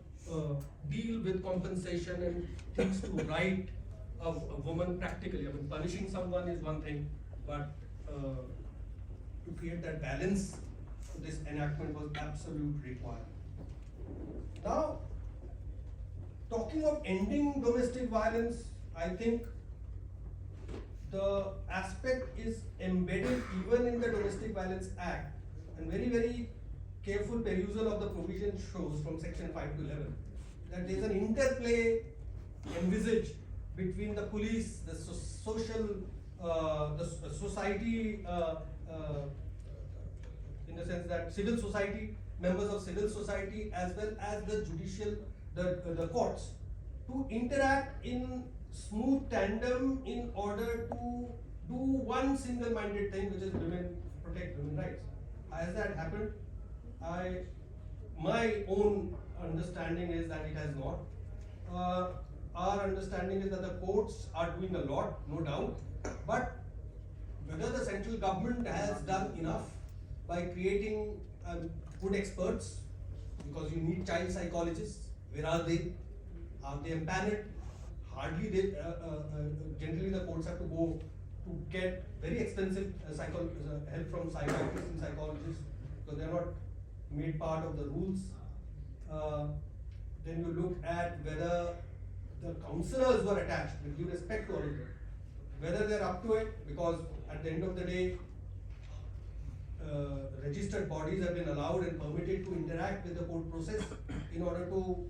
deal with compensation and things to right of a woman practically. I mean, punishing someone is one thing, but to create that balance, this enactment was absolute requirement. Now, talking of ending domestic violence, I think the aspect is embedded even in the Domestic Violence Act, and very, very careful perusal of the provision shows from section 5 to 11 that there is an interplay envisaged between the police, the society, in the sense that civil society, members of civil society, as well as the judicial, the courts, to interact in smooth tandem in order to do one single-minded thing, which is protect women's rights. Has that happened? My own understanding is that it has not. Our understanding is that the courts are doing a lot, no doubt, but whether the central government has done enough by creating good experts, because you need child psychologists, where are they? Are they empaneled? Hardly they, generally the courts have to go to get very expensive help from psychiatrists and psychologists, because they are not made part of the rules. Then you look at whether the counselors were attached, with due respect to all of them, whether they are up to it, because at the end of the day, registered bodies have been allowed and permitted to interact with the court process in order to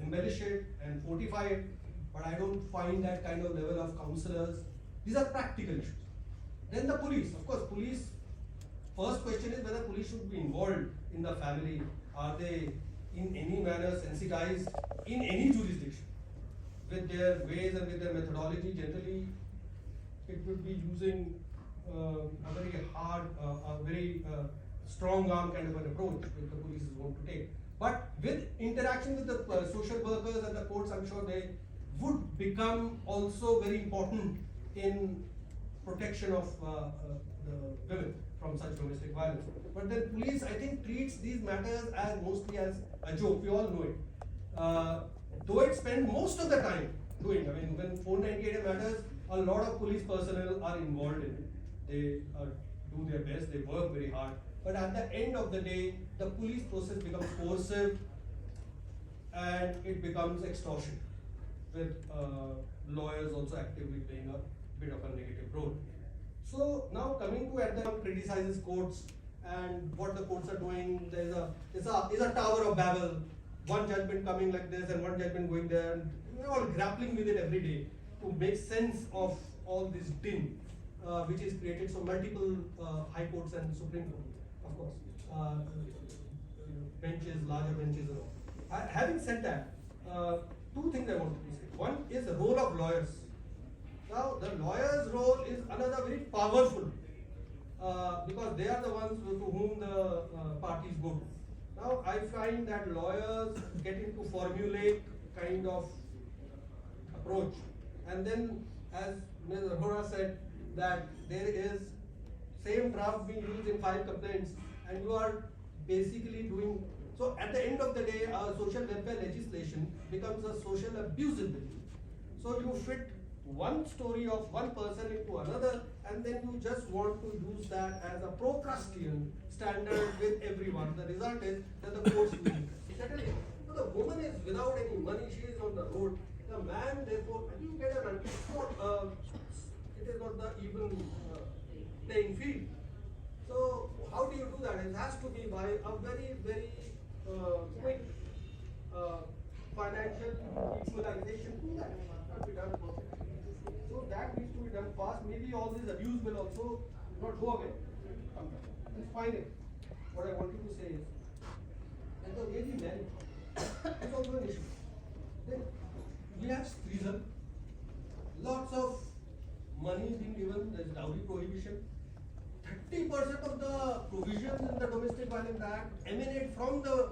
embellish it and fortify it, but I don't find that kind of level of counselors. These are practical issues. Then the police, of course, police, first question is whether police should be involved in the family. Are they in any manner sensitized in any jurisdiction with their ways and with their methodology? Generally, it would be using a very hard, a very strong arm kind of an approach which the police is going to take. But with interaction with the social workers and the courts, I'm sure they would become also very important in protection of the women from such domestic violence. But then police, I think, treats these matters as mostly as a joke. We all know it. Though it spends most of the time doing, I mean, when 498 matters, a lot of police personnel are involved in it. They do their best, they work very hard. But at the end of the day, the police process becomes coercive and it becomes extortion, with lawyers also actively playing a bit of a negative role. So now coming to at the criticizes courts and what the courts are doing, there is a tower of Babel, one judgment coming like this and one judgment going there, and we're all grappling with it every day to make sense of all this din, which is created. So multiple high courts and Supreme Court, of course, benches, larger benches and all. Having said that, two things I wanted to say. One is the role of lawyers. Now, the lawyer's role is another very powerful, because they are the ones to whom the parties go to. Now, I find that lawyers getting to formulate kind of approach, and then, as Ms. Arora said, that there is same draft being used in 5 complaints, and you are basically doing. So, at the end of the day, our social welfare legislation becomes a social abuse bill. So, you fit one story of one person into another, and then you just want to use that as a Procrustean standard with everyone. The result is that the courts will settle it. So the woman is without any money, she is on the road. The man, therefore, you get an it is not the even playing field. So how do you do that? It has to be by a very, very quick financial equalization to that. It cannot be done perfectly. So that needs to be done fast. Maybe all this abuse will also not go away. It's fine. what I wanted to say is, and the way we marry, it's also an issue. Then we have threesome, lots of money being given, there's dowry prohibition. 30% of the provisions in the Domestic Violence Act emanate from the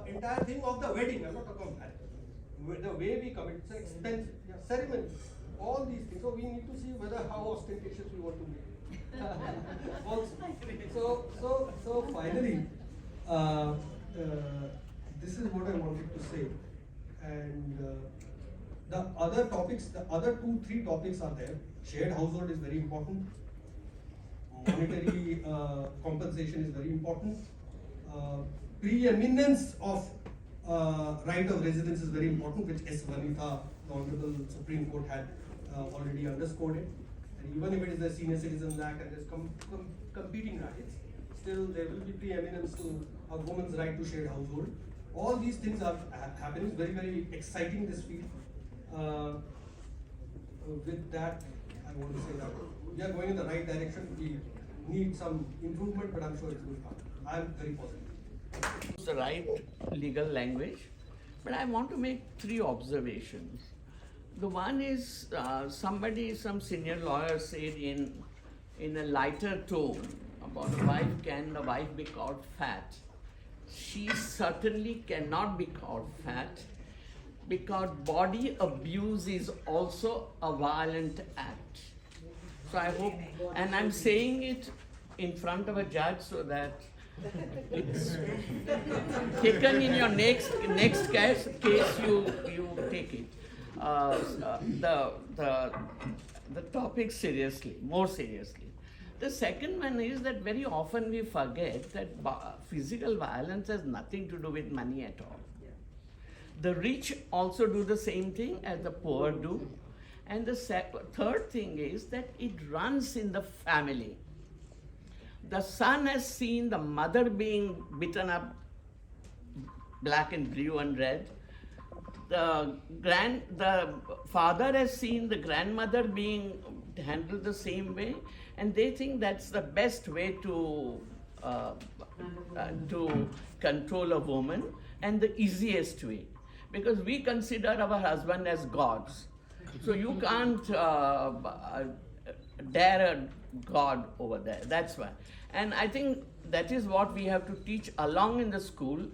entire thing of the wedding. I'm not talking about marriage. The way we commit, it's expensive, ceremony, all these things. So we need to see whether how ostentatious we want to make. Also, so finally, this is what I wanted to say, and the other topics, the other 2-3 topics are there. Shared household is very important. Monetary compensation is very important. Preeminence of right of residence is very important, which S. Vanitha, the Honorable Supreme Court, had already underscored it. And even if it is a Senior Citizens Act and there's competing rights, still there will be preeminence to a woman's right to shared household. All these things are happening. It's very, very exciting, this field. With that, I want to say that we are going in the right direction. We need some improvement, but I'm sure it will come. I'm very positive. It's the right legal language, but I want to make 3 observations. The one is some senior lawyer said in a lighter tone about can the wife be called fat? She certainly cannot be called fat, because body abuse is also a violent act. So I hope, and I'm saying it in front of a judge so that it's taken in your next case you take it. The topic seriously, more seriously. The second one is that very often we forget that physical violence has nothing to do with money at all. The rich also do the same thing as the poor do. And the third thing is that it runs in the family. The son has seen the mother being beaten up black and blue and red. The father has seen the grandmother being handled the same way, and they think that's the best way to control a woman and the easiest way. Because we consider our husband as gods. So you can't dare a god over there. That's why. And I think that is what we have to teach along in the school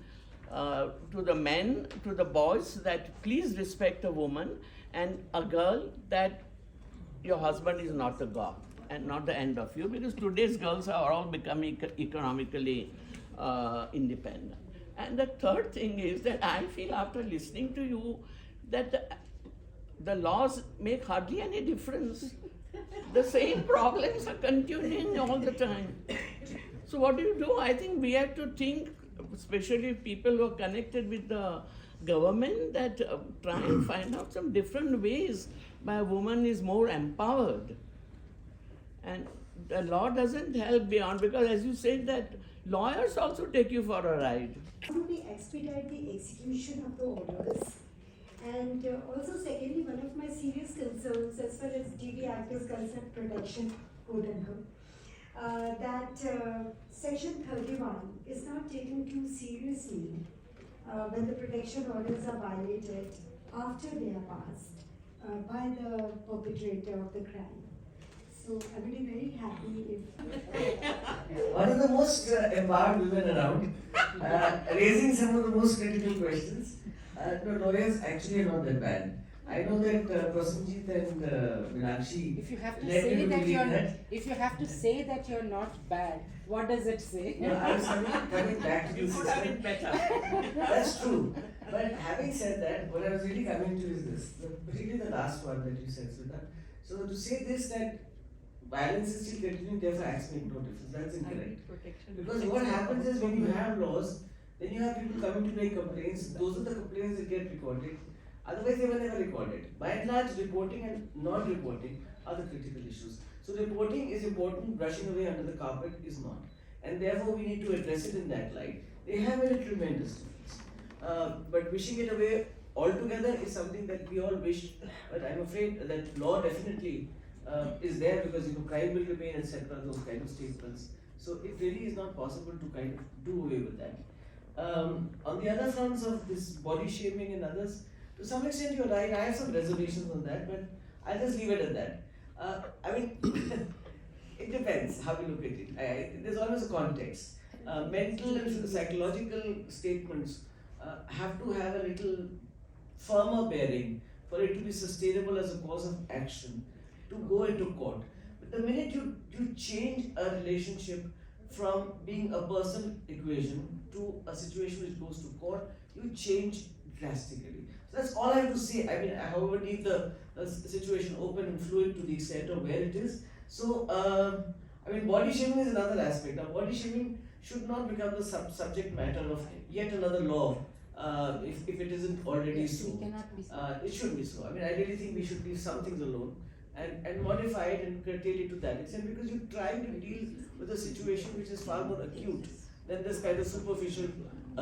to the men, to the boys, that please respect a woman, and a girl, that your husband is not a god and not the end of you, because today's girls are all becoming economically independent. And the third thing is that I feel after listening to you that the laws make hardly any difference. The same problems are continuing all the time. So what do? I think we have to think, especially people who are connected with the government, that try and find out some different ways by a woman is more empowered. And the law doesn't help beyond, because as you said that lawyers also take you for a ride. How do we expedite the execution of the orders? And also secondly, one of my serious concerns as far as DV Act is concerned, protection, quote unquote, that section 31 is not taken too seriously when the protection orders are violated after they are passed by the perpetrator of the crime. So I would be very happy if... One of the most empowered women around, raising some of the most critical questions. No, lawyers actually are not that bad. I know that Prasenjit and Meenakshi If you have to led say me to that believe you're, that. if you have to say that you're not bad, what does it say? No, I was coming back to you. Could have been better. That's true. But having said that, what I was really coming to is this, particularly the last one that you said, Sunanda. So to say this, that violence is still continuing, therefore acts make no difference, that's incorrect. Because what happens is when you have laws, then you have people coming to make complaints, those are the complaints that get recorded. Otherwise, they were never recorded. By and large, reporting and non-reporting are the critical issues. So reporting is important, brushing away under the carpet is not. And therefore, we need to address it in that light. They have made a tremendous difference. But wishing it away altogether is something that we all wish. But I'm afraid that law definitely is there, because crime will remain, etc. Those kind of statements So it really is not possible to kind of do away with that. On the other fronts of this body shaming and others, to some extent you're right, I have some reservations on that, but I'll just leave it at that. I mean, it depends how you look at it. There's always a context. Mental and psychological statements have to have a little firmer bearing for it to be sustainable as a cause of action, to go into court. But the minute you change a relationship from being a personal equation to a situation which goes to court, you change drastically. So that's all I have to say. I mean, I however leave the situation open and fluid to the extent of where it is. So, I mean, body shaming is another aspect. Now, body shaming should not become the subject matter of yet another law, if it isn't already so. It should be so. I mean, I really think we should leave some things alone and modify it and curtail it to that extent, because you're trying to deal with a situation which is far more acute than this kind of superficial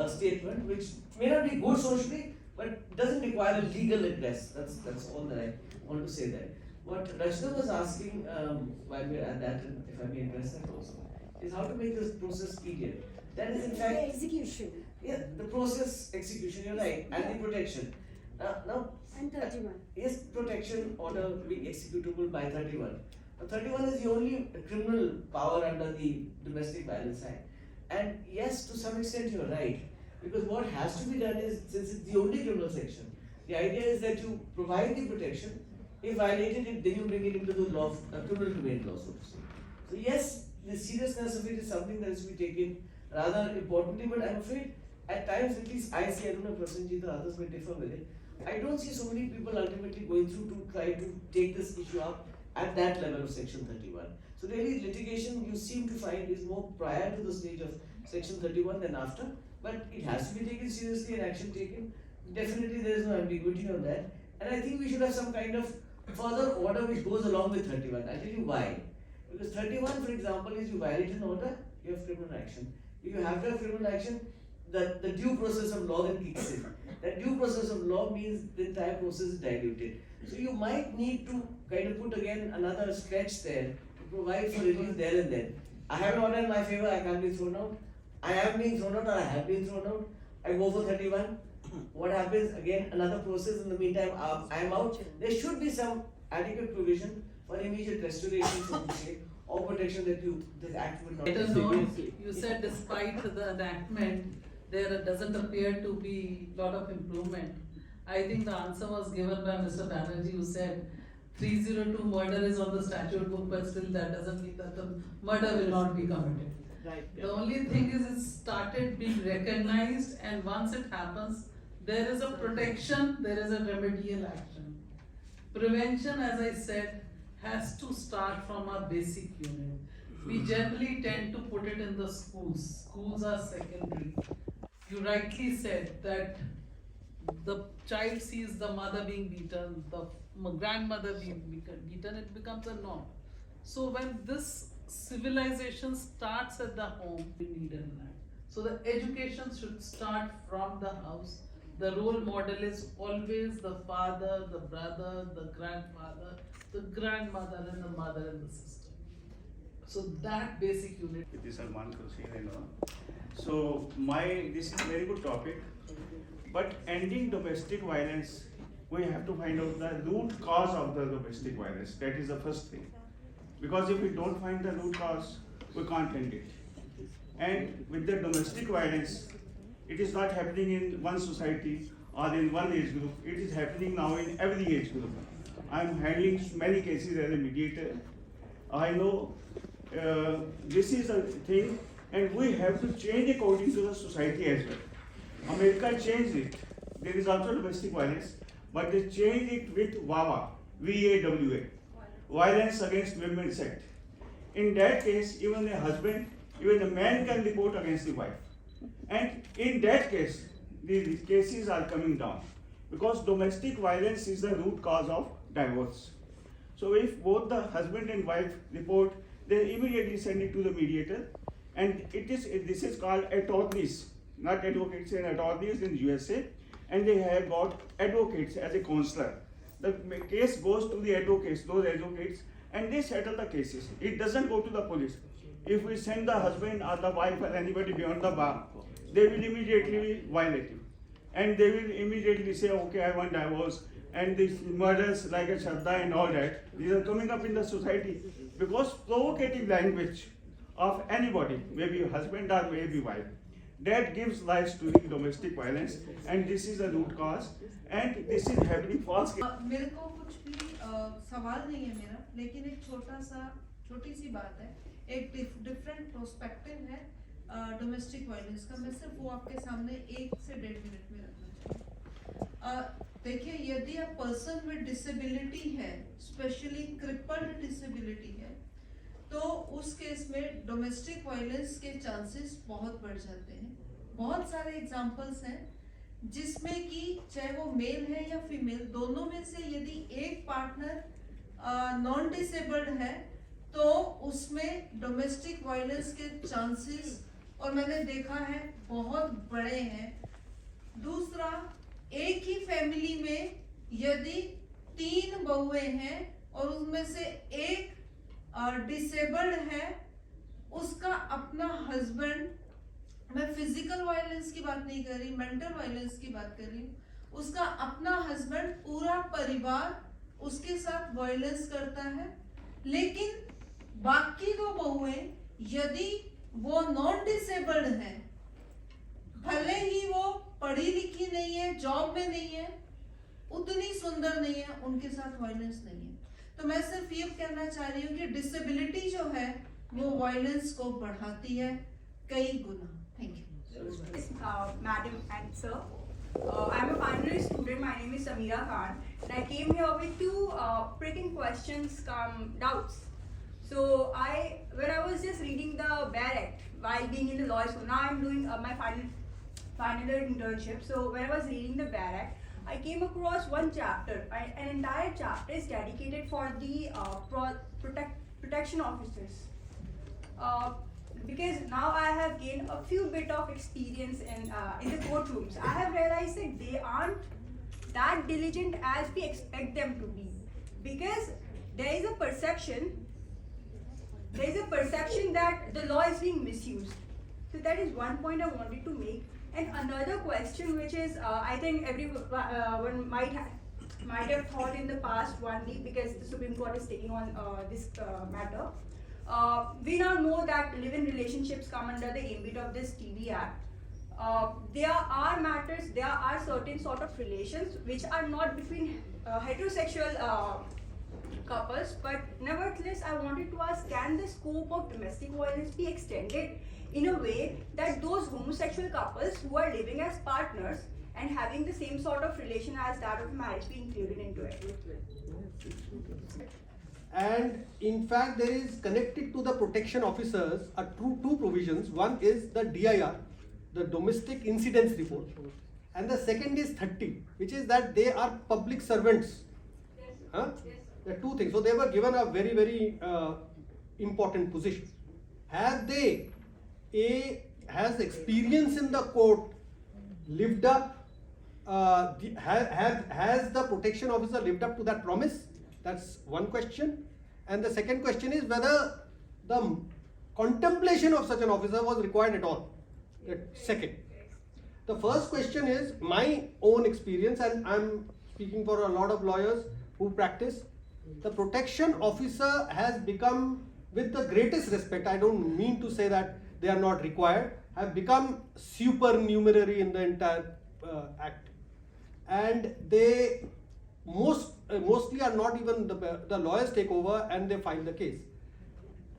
statement, which may not be good socially, but doesn't require a legal redress. That's all that I want to say there. What Rachna was asking while we're at that, and if I may address that also, is how to make this process speedier. That is in fact The execution. Yeah, the process execution, you're right, and the protection. Now, And 31. yes, protection order being executable by 31. Now, 31 is the only criminal power under the Domestic Violence Act. And yes, to some extent you're right, because what has to be done is, since it's the only criminal section, the idea is that you provide the protection. If violated it, then you bring it into the law, criminal domain law, so to say. So yes, the seriousness of it is something that is to be taken rather importantly, but I'm afraid at times, at least I see, I don't know if Prasanjit or others may differ with it, I don't see so many people ultimately going through to try to take this issue up at that level of Section 31. So really litigation you seem to find is more prior to the stage of Section 31 than after, but it has to be taken seriously and action taken. Definitely there is no ambiguity on that, and I think we should have some kind of further order which goes along with 31. I'll tell you why. Because 31, for example, is you violate an order, you have criminal action. If you have to have criminal action, the due process of law then kicks in. That due process of law means the entire process is diluted. So you might need to kind of put again another stretch there to provide for relief there and then. I have an order in my favor, I can't be thrown out. I am being thrown out or I have been thrown out. I go for 31. What happens? Again, another process. In the meantime, I am out. There should be some adequate provision for immediate restoration, so to say, or protection that this act will not Later be. on, you said despite the enactment, there doesn't appear to be a lot of improvement. I think the answer was given by Mr. Banerjee, who said 302 murder is on the statute book, but still that doesn't mean that the murder will not be committed. Right. The only thing is it started being recognized, and once it happens, there is a protection, there is a remedial action. Prevention, as I said, has to start from our basic unit. We generally tend to put it in the schools. Schools are secondary. You rightly said that the child sees the mother being beaten, the grandmother being beaten, it becomes a norm. So when this civilization starts at the home, we need an act. So the education should start from the house. The role model is always the father, the brother, the grandfather, the grandmother, and the mother and the sister. So that basic unit. It is Salman Khursheed and all. So this is a very good topic. But ending domestic violence, we have to find out the root cause of the domestic violence. That is the first thing. Because if we don't find the root cause, we can't end it. And with the domestic violence, it is not happening in one society or in one age group. It is happening now in every age group. I am handling many cases as a mediator. I know this is a thing, and we have to change according to the society as well. America changed it. There is also domestic violence, but they changed it with VAWA, VAWA, Violence Against Women's Act. In that case, even a husband, even a man can report against the wife. And in that case, the cases are coming down because domestic violence is the root cause of divorce. So if both the husband and wife report, they immediately send it to the mediator, and this is called attorneys, not advocates, and attorneys in USA, and they have got advocates as a counselor. The case goes to the advocates, those advocates, and they settle the cases. It doesn't go to the police. if we send the husband or the wife or anybody beyond the bar, they will immediately violate you. And they will immediately say, okay, I want divorce. And these murders like a Shraddha and all that, these are coming up in the society because provocative language of anybody, maybe husband or maybe wife, that gives rise to the domestic violence, and this is the root cause, and this is happening false. मेरे को कुछ भी सवाल नहीं है मेरा, लेकिन एक छोटी सी बात है, एक डिफरेंट प्रोस्पेक्टिव है डोमेस्टिक वायलेंस का। मैं सिर्फ वो आपके सामने 1 से 1.5 मिनट में रखना चाहूँगी। देखिए, यदि आप पर्सन विद डिसेबिलिटी है, स्पेशली क्रिपल्ड डिसेबिलिटी है, तो उस केस में डोमेस्टिक वायलेंस के चांसेस बहुत बढ़ जाते हैं। बहुत सारे एग्जांपल्स हैं जिसमें कि चाहे वो मेल है या फीमेल, दोनों में से यदि एक पार्टनर नॉन डिसेबल्ड है तो उसमें डोमेस्टिक वायलेंस के चांसेस, और मैंने देखा है, बहुत बड़े हैं। दूसरा, एक ही फैमिली में यदि 3 बहुएं हैं और उनमें से एक डिसेबल्ड है, उसका अपना हस्बैंड, मैं फिजिकल वायलेंस की बात नहीं कर रही, मेंटल वायलेंस की बात कर रही हूँ, उसका अपना हस्बैंड, पूरा परिवार उसके साथ वायलेंस करता है। लेकिन बाकी 2 बहुएं यदि वो नॉन डिसेबल्ड हैं, भले ही वो पढ़ी लिखी नहीं है, जॉब में नहीं है, उतनी सुंदर नहीं है, उनके साथ वायलेंस नहीं है। तो मैं सिर्फ ये कहना चाह रही हूँ कि डिसेबिलिटी जो है वो वायलेंस को बढ़ाती है कई गुना। Thank you. Madam and sir, I'm a final year student. My name is Samira Khan, and I came here with 2 pricking questions, doubts. So when I was just reading the BARE Act while being in the law school, now I'm doing my final year internship. So when I was reading the BARE Act, I came across one chapter. An entire chapter is dedicated for the protection officers. Because now I have gained a few bit of experience in the courtrooms, I have realized that they aren't that diligent as we expect them to be. Because there is a perception that the law is being misused. So that is one point I wanted to make. And another question, which is I think everyone might have thought in the past one week, because the Supreme Court is taking on this matter. We now know that live-in relationships come under the ambit of this TV Act. There are matters, there are certain sort of relations which are not between heterosexual couples, but nevertheless I wanted to ask, can the scope of domestic violence be extended in a way that those homosexual couples who are living as partners and having the same sort of relation as that of marriage be included into it? And in fact, there is connected to the protection officers are two provisions. One is the DIR, the Domestic Incidents Report, and the second is 30, which is that they are public servants. Huh? There are 2 things. So they were given a very, very important position. Have they has experience in the court lived up? Has the protection officer lived up to that promise? That's one question. And the second question is whether the contemplation of such an officer was required at all. Second. The first question is my own experience, and I'm speaking for a lot of lawyers who practice. The protection officer has become, with the greatest respect, I don't mean to say that they are not required, have become supernumerary in the entire act. And they mostly are not even the lawyers take over and they file the case.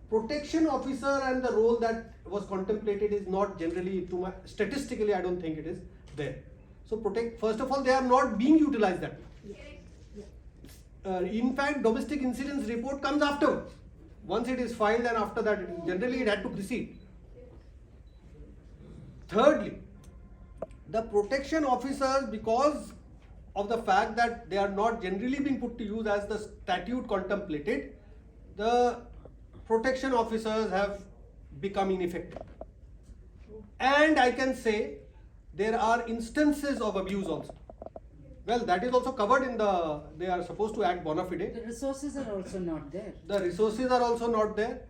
Protection officer and the role that was contemplated is not generally, statistically I don't think it is there. So first of all, they are not being utilized that way. In fact, domestic incidents report comes afterwards. Once it is filed, and after that generally it had to precede. Thirdly, the protection officers, because of the fact that they are not generally being put to use as the statute contemplated, the protection officers have become ineffective. And I can say there are instances of abuse also. Well, that is also covered in they are supposed to act bona fide. The resources are also not there. The resources are also not there.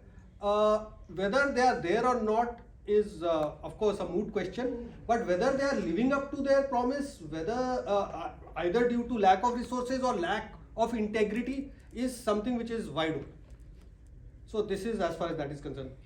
whether they are there or not is of course a moot question, but whether they are living up to their promise, whether either due to lack of resources or lack of integrity, is something which is wide open. So this is as far as that is concerned.